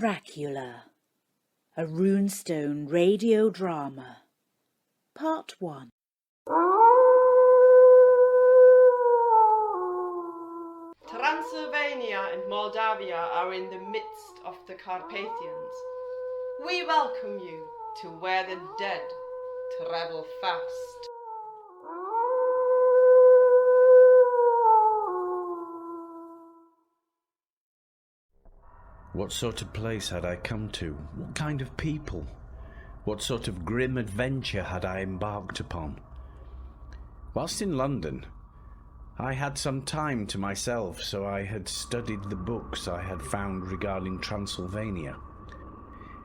Dracula, a Runestone radio drama, Part 1. Transylvania and Moldavia are in the midst of the Carpathians. We welcome you to where the dead travel fast. What sort of place had I come to? What kind of people? What sort of grim adventure had I embarked upon? Whilst in London, I had some time to myself, so I had studied the books I had found regarding Transylvania.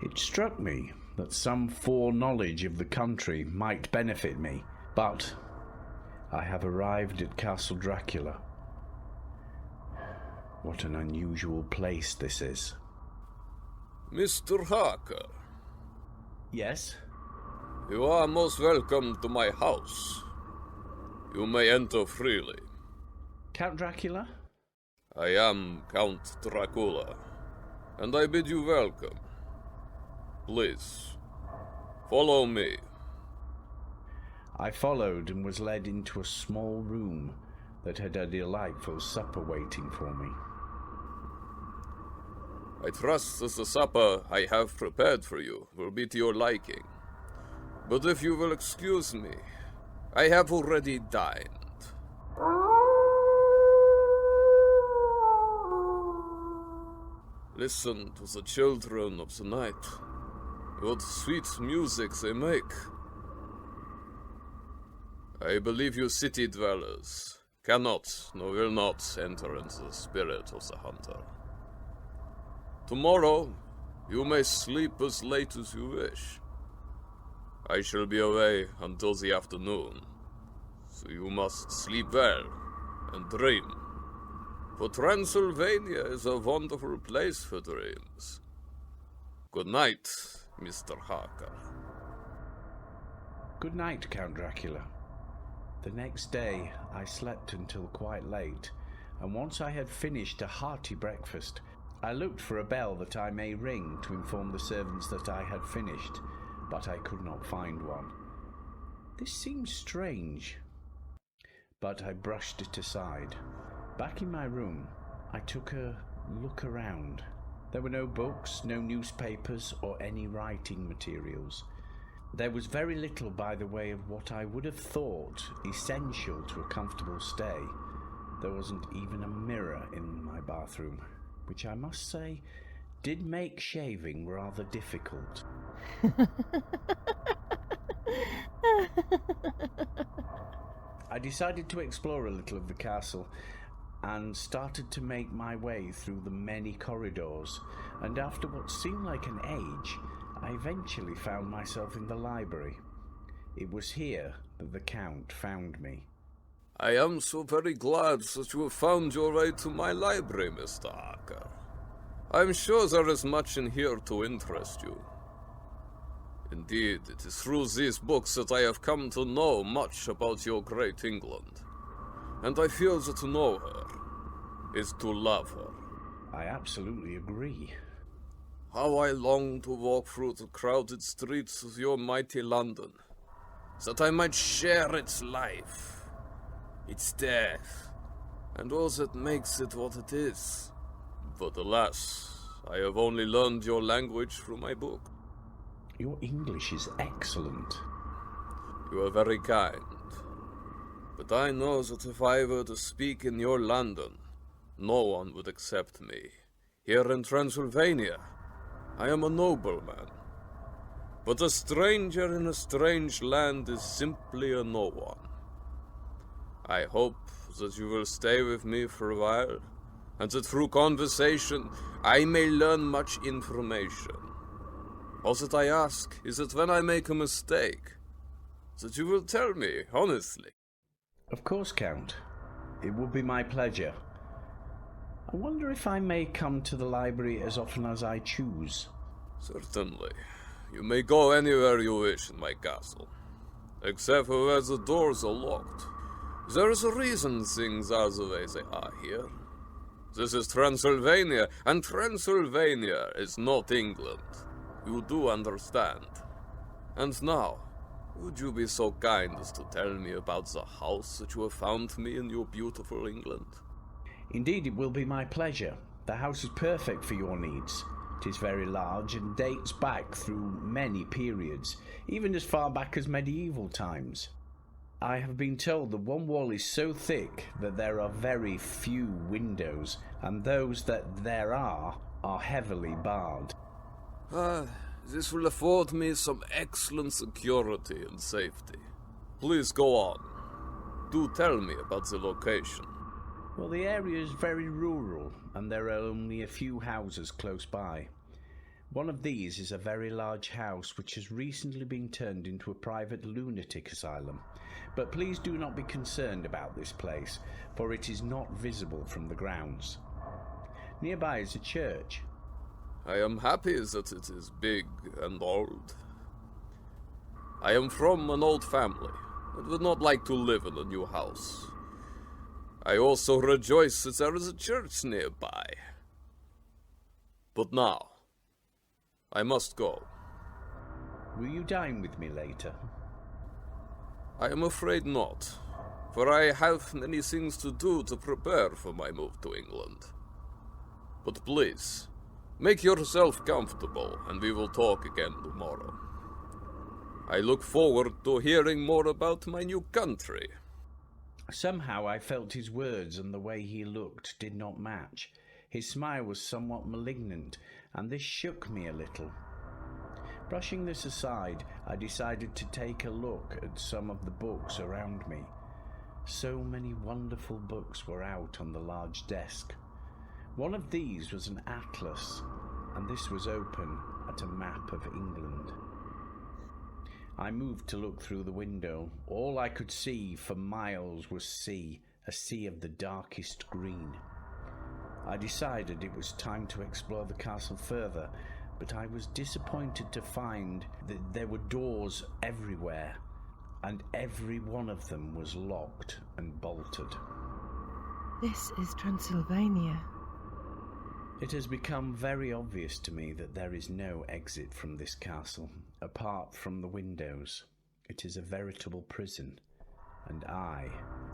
It struck me that some foreknowledge of the country might benefit me, but I have arrived at Castle Dracula. What an unusual place this is. Mr. Harker. Yes? You are most welcome to my house. You may enter freely. Count Dracula? I am Count Dracula, and I bid you welcome. Please, follow me. I followed and was led into a small room that had a delightful supper waiting for me. I trust that the supper I have prepared for you will be to your liking. But if you will excuse me, I have already dined. Listen to the children of the night. What sweet music they make. I believe you city dwellers cannot nor will not enter into the spirit of the hunter. Tomorrow, you may sleep as late as you wish. I shall be away until the afternoon, so you must sleep well and dream. For Transylvania is a wonderful place for dreams. Good night, Mr. Harker. Good night, Count Dracula. The next day I slept until quite late, and once I had finished a hearty breakfast, I looked for a bell that I may ring to inform the servants that I had finished, but I could not find one. This seemed strange, but I brushed it aside. Back in my room, I took a look around. There were no books, no newspapers, or any writing materials. There was very little by the way of what I would have thought essential to a comfortable stay. There wasn't even a mirror in my bathroom, which I must say did make shaving rather difficult. I decided to explore a little of the castle and started to make my way through the many corridors, and after what seemed like an age, I eventually found myself in the library. It was here that the Count found me. I am so very glad that you have found your way to my library, Mr. Harker. I am sure there is much in here to interest you. Indeed, it is through these books that I have come to know much about your great England. And I feel that to know her is to love her. I absolutely agree. How I long to walk through the crowded streets of your mighty London, that I might share its life, its death, and all that makes it what it is. But alas, I have only learned your language through my book. Your English is excellent. You are very kind. But I know that if I were to speak in your London, no one would accept me. Here in Transylvania, I am a nobleman. But a stranger in a strange land is simply a no one. I hope that you will stay with me for a while, and that through conversation I may learn much information. All that I ask is that when I make a mistake, that you will tell me honestly. Of course, Count. It would be my pleasure. I wonder if I may come to the library as often as I choose. Certainly. You may go anywhere you wish in my castle, except for where the doors are locked. There is a reason things are the way they are here. This is Transylvania, and Transylvania is not England. You do understand. And now, would you be so kind as to tell me about the house that you have found me in your beautiful England? Indeed, it will be my pleasure. The house is perfect for your needs. It is very large and dates back through many periods, even as far back as medieval times. I have been told that one wall is so thick that there are very few windows, and those that there are heavily barred. This will afford me some excellent security and safety. Please go on. Do tell me about the location. Well, the area is very rural, and there are only a few houses close by. One of these is a very large house which has recently been turned into a private lunatic asylum. But please do not be concerned about this place, for it is not visible from the grounds. Nearby is a church. I am happy that it is big and old. I am from an old family and would not like to live in a new house. I also rejoice that there is a church nearby. But now, I must go. Will you dine with me later? I am afraid not, for I have many things to do to prepare for my move to England. But please, make yourself comfortable, and we will talk again tomorrow. I look forward to hearing more about my new country. Somehow I felt his words and the way he looked did not match. His smile was somewhat malignant, and this shook me a little. Brushing this aside, I decided to take a look at some of the books around me. So many wonderful books were out on the large desk. One of these was an atlas, and this was open at a map of England. I moved to look through the window. All I could see for miles was sea, a sea of the darkest green. I decided it was time to explore the castle further, but I was disappointed to find that there were doors everywhere, and every one of them was locked and bolted. This is Transylvania. It has become very obvious to me that there is no exit from this castle, apart from the windows. It is a veritable prison, and I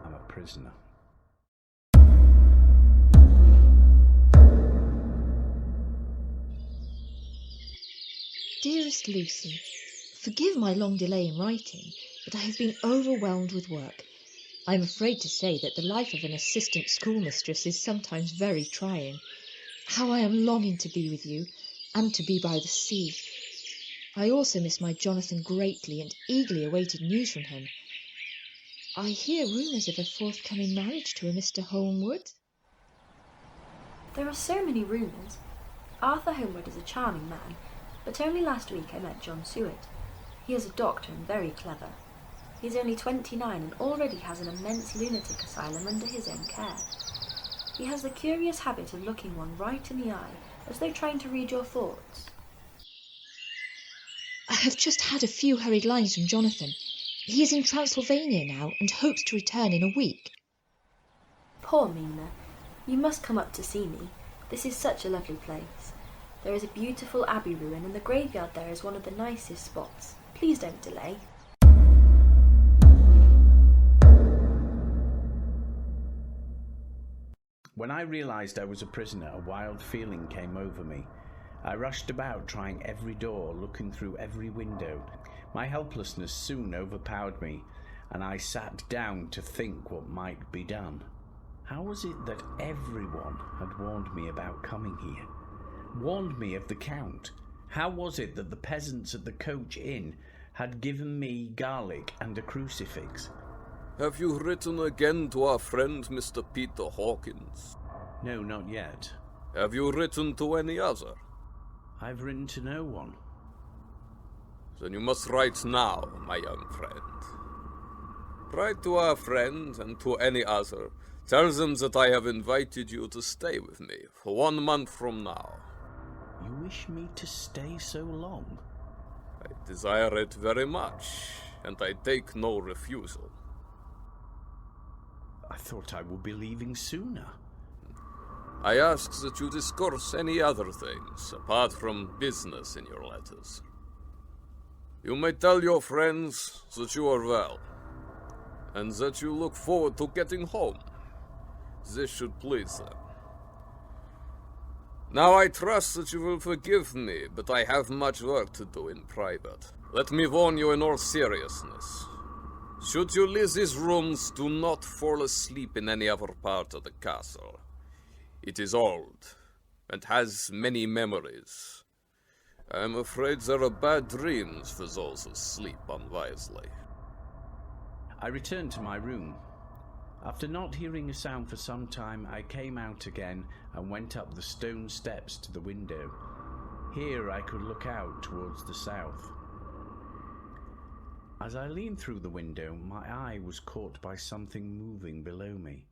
am a prisoner. Dearest Lucy, forgive my long delay in writing, but I have been overwhelmed with work. I am afraid to say that the life of an assistant schoolmistress is sometimes very trying. How I am longing to be with you, and to be by the sea. I also miss my Jonathan greatly, and eagerly awaited news from him. I hear rumours of a forthcoming marriage to a Mr. Holmwood. There are so many rumours. Arthur Holmwood is a charming man, but only last week I met John Seward. He is a doctor and very clever. He is only 29 and already has an immense lunatic asylum under his own care. He has the curious habit of looking one right in the eye, as though trying to read your thoughts. I have just had a few hurried lines from Jonathan. He is in Transylvania now and hopes to return in a week. Poor Mina, you must come up to see me. This is such a lovely place. There is a beautiful abbey ruin, and the graveyard there is one of the nicest spots. Please don't delay. When I realized I was a prisoner, a wild feeling came over me. I rushed about, trying every door, looking through every window. My helplessness soon overpowered me, and I sat down to think what might be done. How was it that everyone had warned me about coming here? Warned me of the Count? How was it that the peasants at the Coach Inn had given me garlic and a crucifix? Have you written again to our friend Mr. Peter Hawkins? No, not yet. Have you written to any other? I've written to no one. Then you must write now, my young friend. Write to our friend and to any other. Tell them that I have invited you to stay with me for 1 month from now. You wish me to stay so long? I desire it very much, and I take no refusal. I thought I would be leaving sooner. I ask that you discourse any other things, apart from business in your letters. You may tell your friends that you are well, and that you look forward to getting home. This should please them. Now I trust that you will forgive me, but I have much work to do in private. Let me warn you in all seriousness. Should you leave these rooms, do not fall asleep in any other part of the castle. It is old, and has many memories. I am afraid there are bad dreams for those who sleep unwisely. I returned to my room. After not hearing a sound for some time, I came out again and went up the stone steps to the window. Here I could look out towards the south. As I leaned through the window, my eye was caught by something moving below me.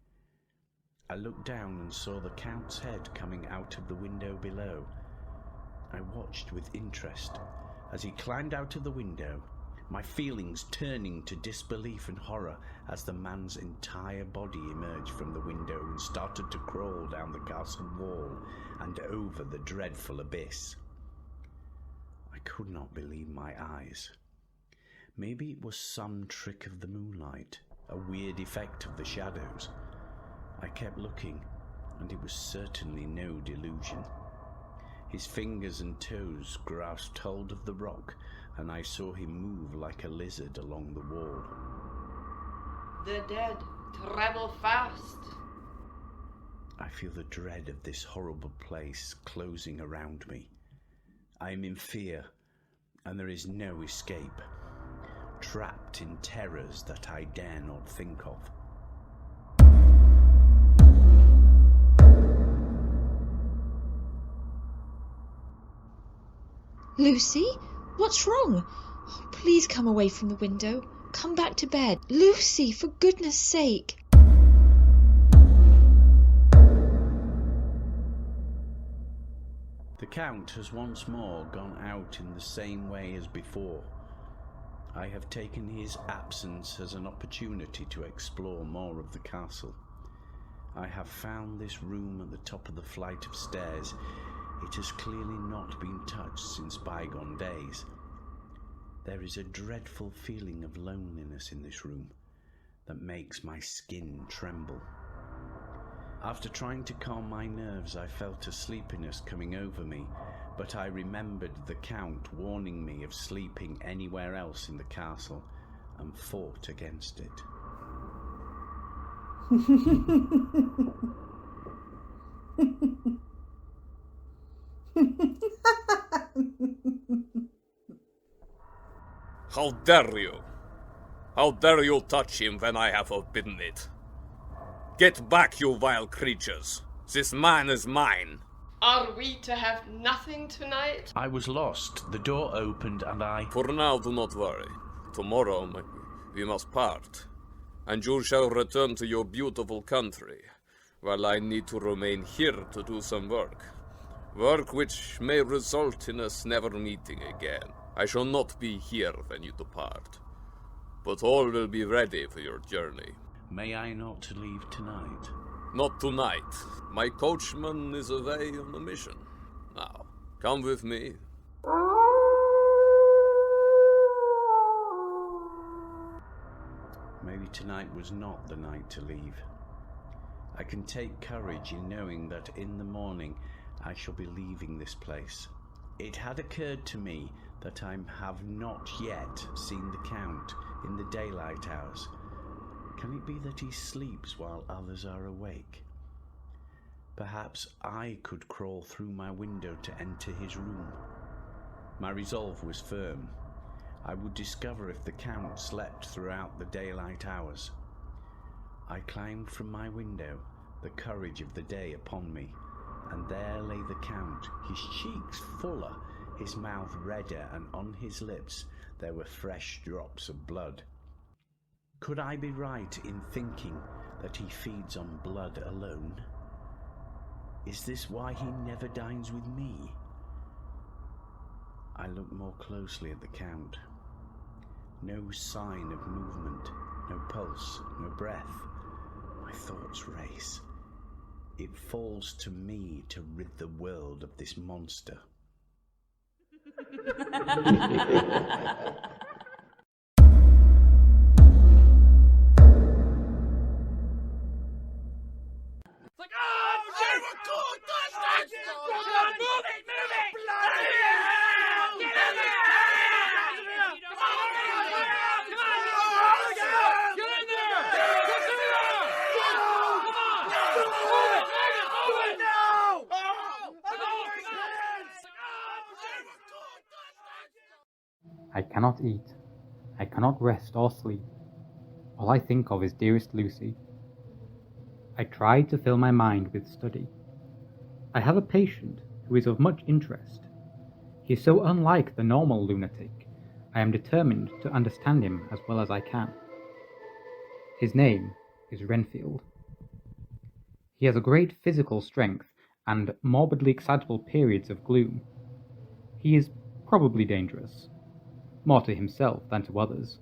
I looked down and saw the Count's head coming out of the window below. I watched with interest as he climbed out of the window, my feelings turning to disbelief and horror as the man's entire body emerged from the window and started to crawl down the castle wall and over the dreadful abyss. I could not believe my eyes. Maybe it was some trick of the moonlight, a weird effect of the shadows. I kept looking, and it was certainly no delusion. His fingers and toes grasped hold of the rock, and I saw him move like a lizard along the wall. The dead travel fast. I feel the dread of this horrible place closing around me. I am in fear, and there is no escape, trapped in terrors that I dare not think of. Lucy, what's wrong? Oh, please come away from the window. Come back to bed. Lucy, for goodness sake. The Count has once more gone out in the same way as before. I have taken his absence as an opportunity to explore more of the castle. I have found this room at the top of the flight of stairs. It has clearly not been touched since bygone days. There is a dreadful feeling of loneliness in this room that makes my skin tremble. After trying to calm my nerves, I felt a sleepiness coming over me, but I remembered the Count warning me of sleeping anywhere else in the castle and fought against it. How dare you? How dare you touch him when I have forbidden it? Get back, you vile creatures! This man is mine! Are we to have nothing tonight? I was lost. The door opened and I... For now, do not worry. Tomorrow we must part, and you shall return to your beautiful country, while I need to remain here to do some work. Work which may result in us never meeting again. I shall not be here when you depart, but all will be ready for your journey. May I not leave tonight? Not tonight. My coachman is away on a mission. Now, come with me. Maybe tonight was not the night to leave. I can take courage in knowing that in the morning I shall be leaving this place. It had occurred to me that I have not yet seen the Count in the daylight hours. Can it be that he sleeps while others are awake? Perhaps I could crawl through my window to enter his room. My resolve was firm. I would discover if the Count slept throughout the daylight hours. I climbed from my window, the courage of the day upon me, and there lay the Count, his cheeks fuller, his mouth redder, and on his lips there were fresh drops of blood. Could I be right in thinking that he feeds on blood alone? Is this why he never dines with me? I looked more closely at the Count. No sign of movement, no pulse, no breath. My thoughts race. it falls to me to rid the world of this monster. I cannot eat. I cannot rest or sleep. All I think of is dearest Lucy. I try to fill my mind with study. I have a patient who is of much interest. He is so unlike the normal lunatic, I am determined to understand him as well as I can. His name is Renfield. He has a great physical strength and morbidly excitable periods of gloom. He is probably dangerous, more to himself than to others.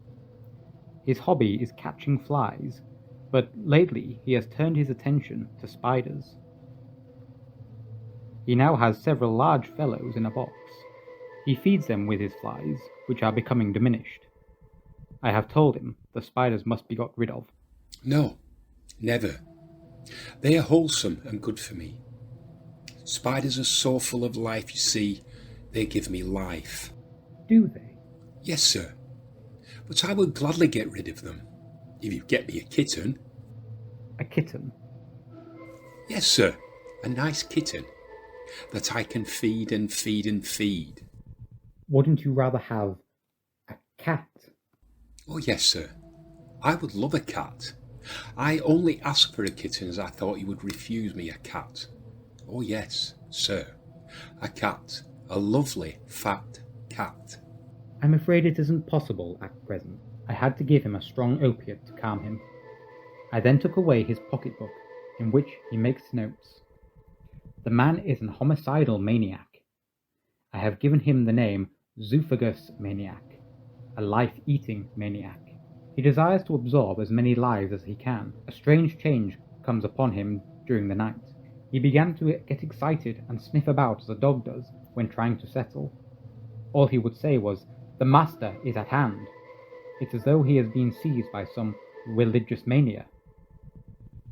His hobby is catching flies, but lately he has turned his attention to spiders. He now has several large fellows in a box. He feeds them with his flies, which are becoming diminished. I have told him the spiders must be got rid of. No, never. They are wholesome and good for me. Spiders are so full of life, you see. They give me life. Do they? Yes, sir. But I would gladly get rid of them, if you get me a kitten. A kitten? Yes, sir. A nice kitten that I can feed and feed and feed. Wouldn't you rather have a cat? Oh, yes, sir. I would love a cat. I only asked for a kitten as I thought you would refuse me a cat. Oh, yes, sir. A cat. A lovely, fat cat. I'm afraid it isn't possible at present. I had to give him a strong opiate to calm him. I then took away his pocketbook, in which he makes notes. The man is an homicidal maniac. I have given him the name Zoophagous Maniac, a life-eating maniac. He desires to absorb as many lives as he can. A strange change comes upon him during the night. He began to get excited and sniff about as a dog does when trying to settle. All he would say was, "The master is at hand." It's as though he has been seized by some religious mania.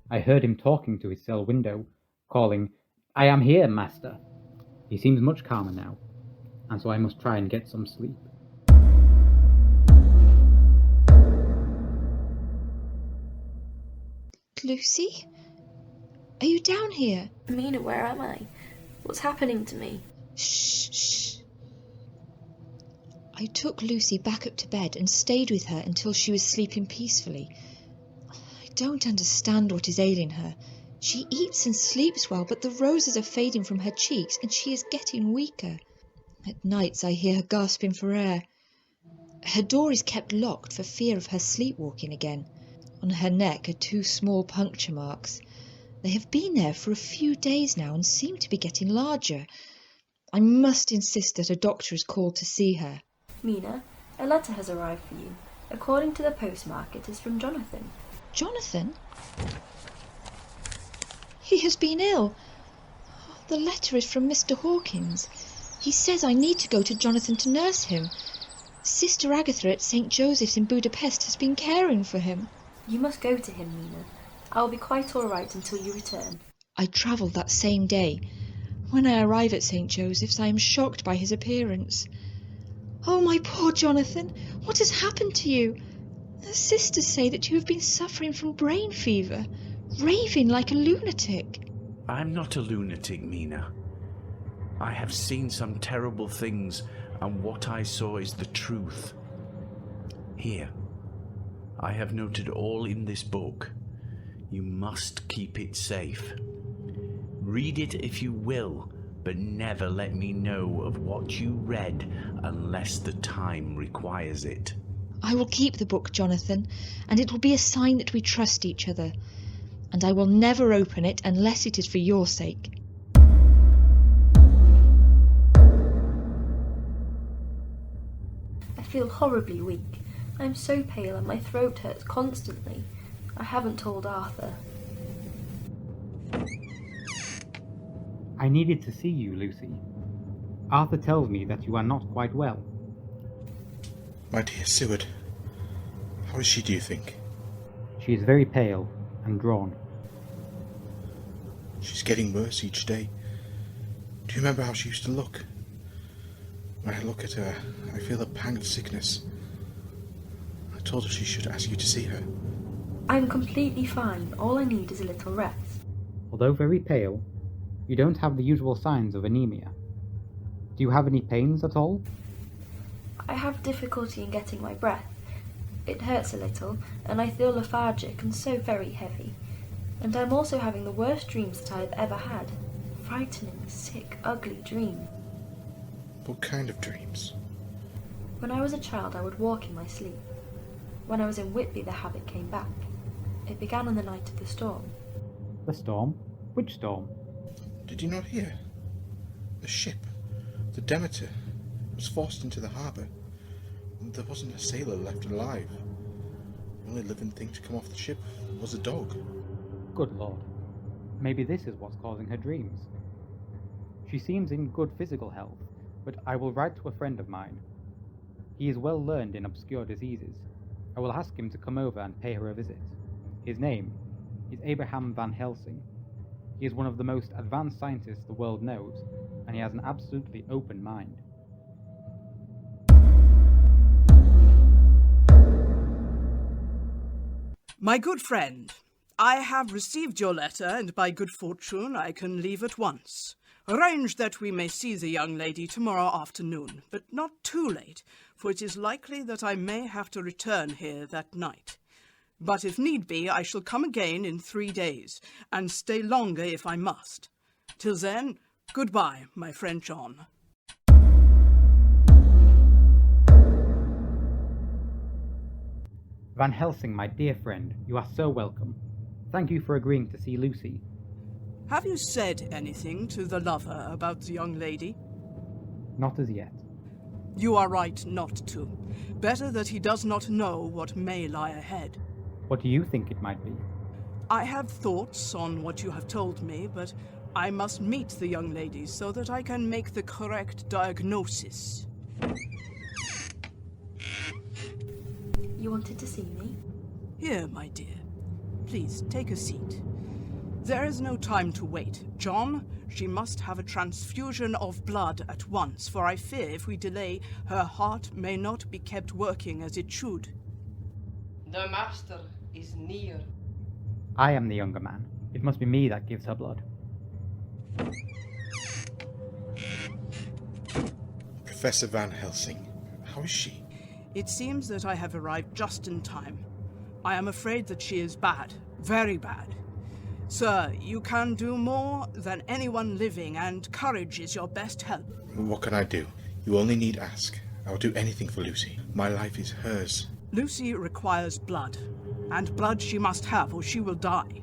I heard him talking to his cell window, calling, "I am here, master." He seems much calmer now, and so I must try and get some sleep. Lucy? Are you down here? Mina, where am I? What's happening to me? Shh. I took Lucy back up to bed and stayed with her until she was sleeping peacefully. I don't understand what is ailing her. She eats and sleeps well, but the roses are fading from her cheeks and she is getting weaker. At nights I hear her gasping for air. Her door is kept locked for fear of her sleepwalking again. On her neck are 2 small puncture marks. They have been there for a few days now and seem to be getting larger. I must insist that a doctor is called to see her. Mina, a letter has arrived for you. According to the postmark, it is from Jonathan. Jonathan? He has been ill. The letter is from Mr. Hawkins. He says I need to go to Jonathan to nurse him. Sister Agatha at St. Joseph's in Budapest has been caring for him. You must go to him, Mina. I will be quite all right until you return. I travelled that same day. When I arrive at St. Joseph's, I am shocked by his appearance. Oh, my poor Jonathan, what has happened to you? The sisters say that you have been suffering from brain fever, raving like a lunatic. I'm not a lunatic, Mina. I have seen some terrible things, and what I saw is the truth. Here, I have noted all in this book. You must keep it safe. Read it if you will, but never let me know of what you read unless the time requires it. I will keep the book, Jonathan, and it will be a sign that we trust each other. And I will never open it unless it is for your sake. I feel horribly weak. I am so pale and my throat hurts constantly. I haven't told Arthur. I needed to see you, Lucy. Arthur tells me that you are not quite well. My dear Seward, how is she, do you think? She is very pale and drawn. She's getting worse each day. Do you remember how she used to look? When I look at her, I feel a pang of sickness. I told her she should ask you to see her. I'm completely fine. All I need is a little rest. Although very pale, you don't have the usual signs of anemia. Do you have any pains at all? I have difficulty in getting my breath. It hurts a little, and I feel lethargic and so very heavy. And I'm also having the worst dreams that I have ever had. Frightening, sick, ugly dreams. What kind of dreams? When I was a child, I would walk in my sleep. When I was in Whitby, the habit came back. It began on the night of the storm. The storm? Which storm? Did you not hear? The ship, the Demeter, was forced into the harbour. There wasn't a sailor left alive. The only living thing to come off the ship was a dog. Good Lord. Maybe this is what's causing her dreams. She seems in good physical health, but I will write to a friend of mine. He is well learned in obscure diseases. I will ask him to come over and pay her a visit. His name is Abraham Van Helsing. He is one of the most advanced scientists the world knows, and he has an absolutely open mind. My good friend, I have received your letter, and by good fortune I can leave at once. Arrange that we may see the young lady tomorrow afternoon, but not too late, for it is likely that I may have to return here that night. But if need be, I shall come again in 3 days, and stay longer if I must. Till then, goodbye, my friend John. Van Helsing, my dear friend, you are so welcome. Thank you for agreeing to see Lucy. Have you said anything to the lover about the young lady? Not as yet. You are right not to. Better that he does not know what may lie ahead. What do you think it might be? I have thoughts on what you have told me, but I must meet the young lady so that I can make the correct diagnosis. You wanted to see me? Here, my dear. Please, take a seat. There is no time to wait. John, she must have a transfusion of blood at once, for I fear if we delay, her heart may not be kept working as it should. The master is near. I am the younger man. It must be me that gives her blood. Professor Van Helsing, how is she? It seems that I have arrived just in time. I am afraid that she is bad, very bad. Sir, you can do more than anyone living, and courage is your best help. What can I do? You only need ask. I'll do anything for Lucy. My life is hers. Lucy requires blood, and blood she must have or she will die.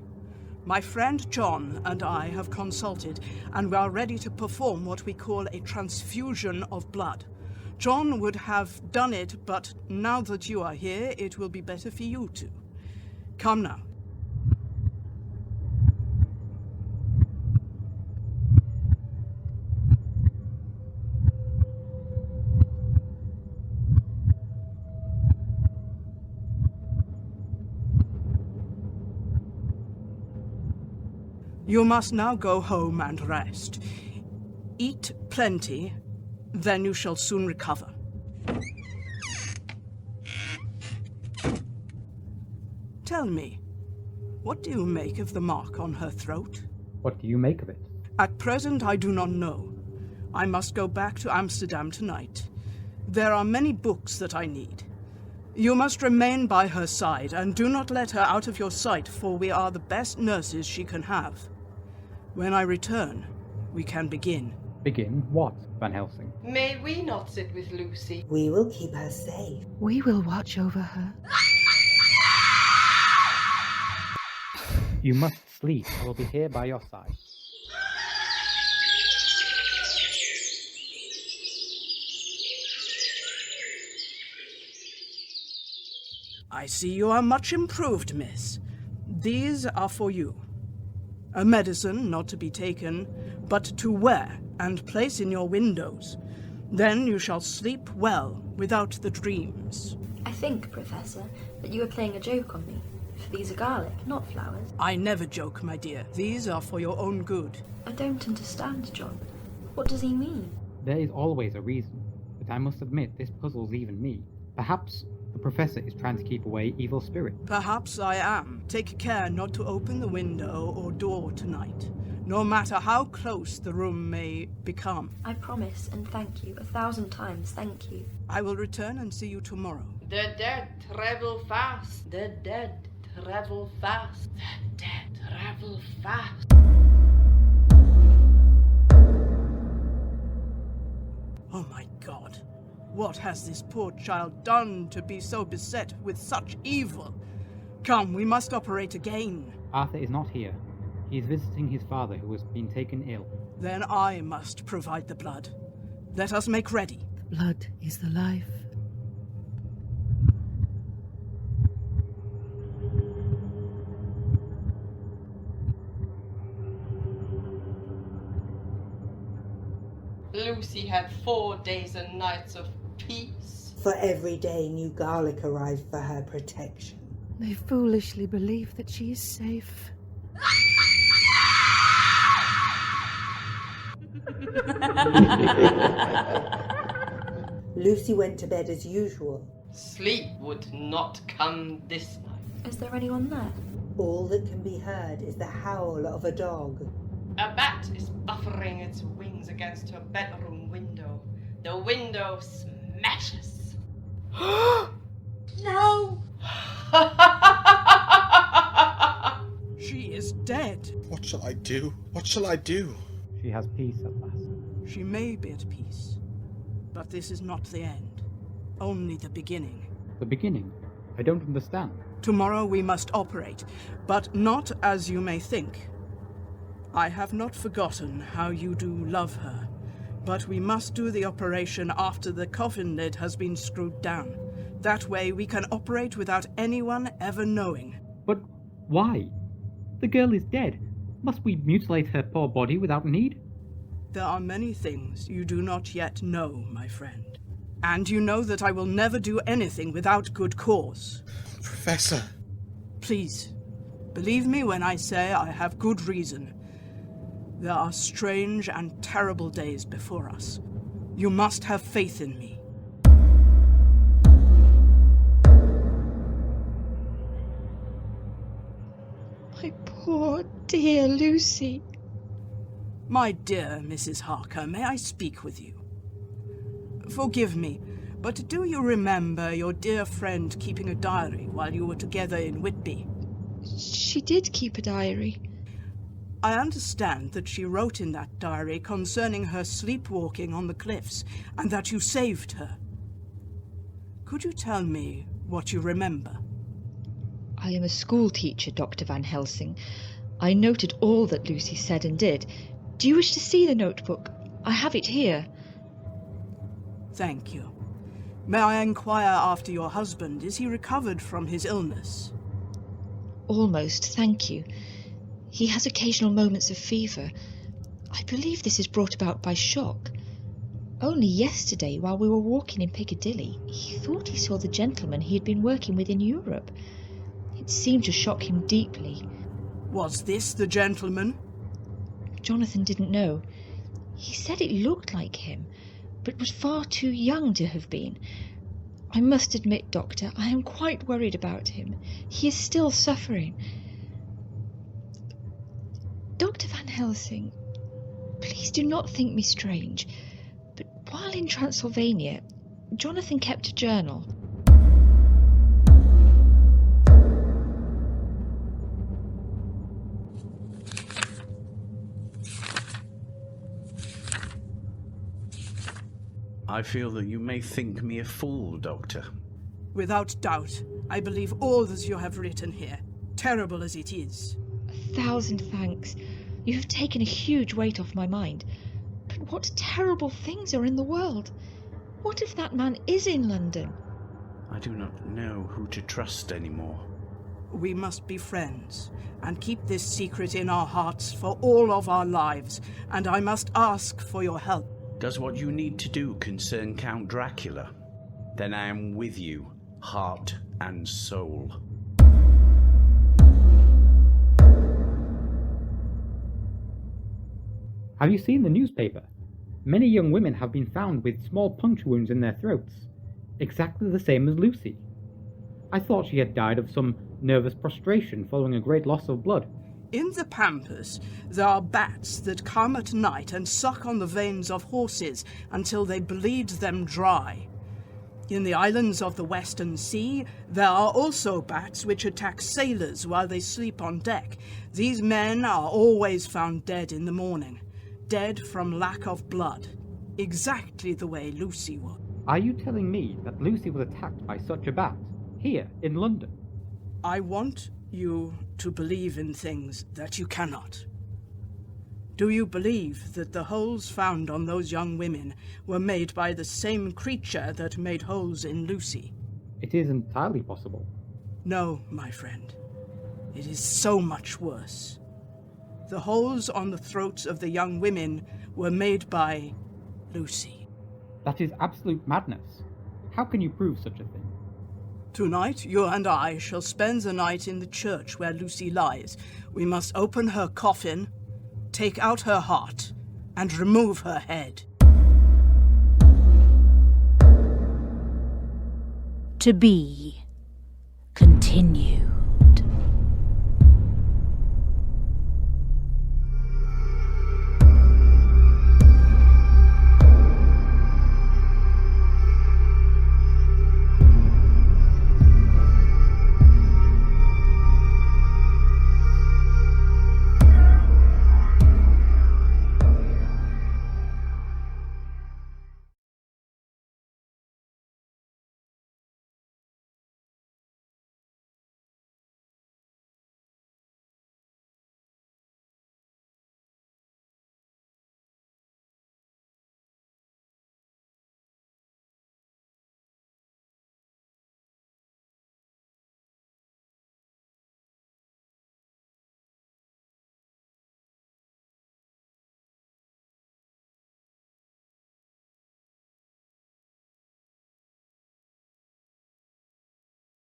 My friend John and I have consulted, and we are ready to perform what we call a transfusion of blood. John would have done it, but now that you are here, it will be better for you to. Come now. You must now go home and rest. Eat plenty, then you shall soon recover. Tell me, what do you make of the mark on her throat? What do you make of it? At present, I do not know. I must go back to Amsterdam tonight. There are many books that I need. You must remain by her side, and do not let her out of your sight, for we are the best nurses she can have. When I return, we can begin. Begin what, Van Helsing? May we not sit with Lucy? We will keep her safe. We will watch over her. You must sleep. I will be here by your side. I see you are much improved, miss. These are for you. A medicine not to be taken, but to wear and place in your windows. Then you shall sleep well without the dreams. I think, Professor, that you are playing a joke on me. For these are garlic, not flowers. I never joke, my dear. These are for your own good. I don't understand, John. What does he mean? There is always a reason, but I must admit this puzzles even me. Perhaps the professor is trying to keep away evil spirits. Perhaps I am. Take care not to open the window or door tonight, no matter how close the room may become. I promise, and thank you. 1,000 times thank you. I will return and see you tomorrow. The dead travel fast. The dead travel fast. The dead travel fast. Oh my God. What has this poor child done to be so beset with such evil? Come, we must operate again. Arthur is not here. He is visiting his father, who has been taken ill. Then I must provide the blood. Let us make ready. The blood is the life. Lucy had 4 days and nights of peace. For every day new garlic arrived for her protection. They foolishly believe that she is safe. Lucy went to bed as usual. Sleep would not come this night. Is there anyone there? All that can be heard is the howl of a dog. A bat is buffering its wings against her bedroom window. The window smashes. No! She is dead. What shall I do? What shall I do? She has peace at last. She may be at peace, but this is not the end. Only the beginning. The beginning? I don't understand. Tomorrow we must operate, but not as you may think. I have not forgotten how you do love her, but we must do the operation after the coffin lid has been screwed down. That way we can operate without anyone ever knowing. But why? The girl is dead. Must we mutilate her poor body without need? There are many things you do not yet know, my friend. And you know that I will never do anything without good cause. Professor! Please, believe me when I say I have good reason. There are strange and terrible days before us. You must have faith in me. My poor dear Lucy. My dear Mrs. Harker, may I speak with you? Forgive me, but do you remember your dear friend keeping a diary while you were together in Whitby? She did keep a diary. I understand that she wrote in that diary concerning her sleepwalking on the cliffs, and that you saved her. Could you tell me what you remember? I am a school teacher, Dr. Van Helsing. I noted all that Lucy said and did. Do you wish to see the notebook? I have it here. Thank you. May I inquire after your husband? Is he recovered from his illness? Almost, thank you. He has occasional moments of fever. I believe this is brought about by shock. Only yesterday, while we were walking in Piccadilly, he thought he saw the gentleman he had been working with in Europe. It seemed to shock him deeply. Was this the gentleman? Jonathan didn't know. He said it looked like him, but was far too young to have been. I must admit, Doctor, I am quite worried about him. He is still suffering. Dr. Van Helsing, please do not think me strange, but while in Transylvania, Jonathan kept a journal. I feel that you may think me a fool, Doctor. Without doubt, I believe all that you have written here, terrible as it is. 1,000 thanks. You have taken a huge weight off my mind. But what terrible things are in the world? What if that man is in London? I do not know who to trust anymore. We must be friends, and keep this secret in our hearts for all of our lives, and I must ask for your help. Does what you need to do concern Count Dracula? Then I am with you, heart and soul. Have you seen the newspaper? Many young women have been found with small puncture wounds in their throats, exactly the same as Lucy. I thought she had died of some nervous prostration following a great loss of blood. In the pampas, there are bats that come at night and suck on the veins of horses until they bleed them dry. In the islands of the Western Sea, there are also bats which attack sailors while they sleep on deck. These men are always found dead in the morning, dead from lack of blood, exactly the way Lucy was. Are you telling me that Lucy was attacked by such a bat, here in London? I want you to believe in things that you cannot. Do you believe that the holes found on those young women were made by the same creature that made holes in Lucy? It is entirely possible. No, my friend. It is so much worse. The holes on the throats of the young women were made by Lucy. That is absolute madness. How can you prove such a thing? Tonight, you and I shall spend the night in the church where Lucy lies. We must open her coffin, take out her heart, and remove her head. To be continued.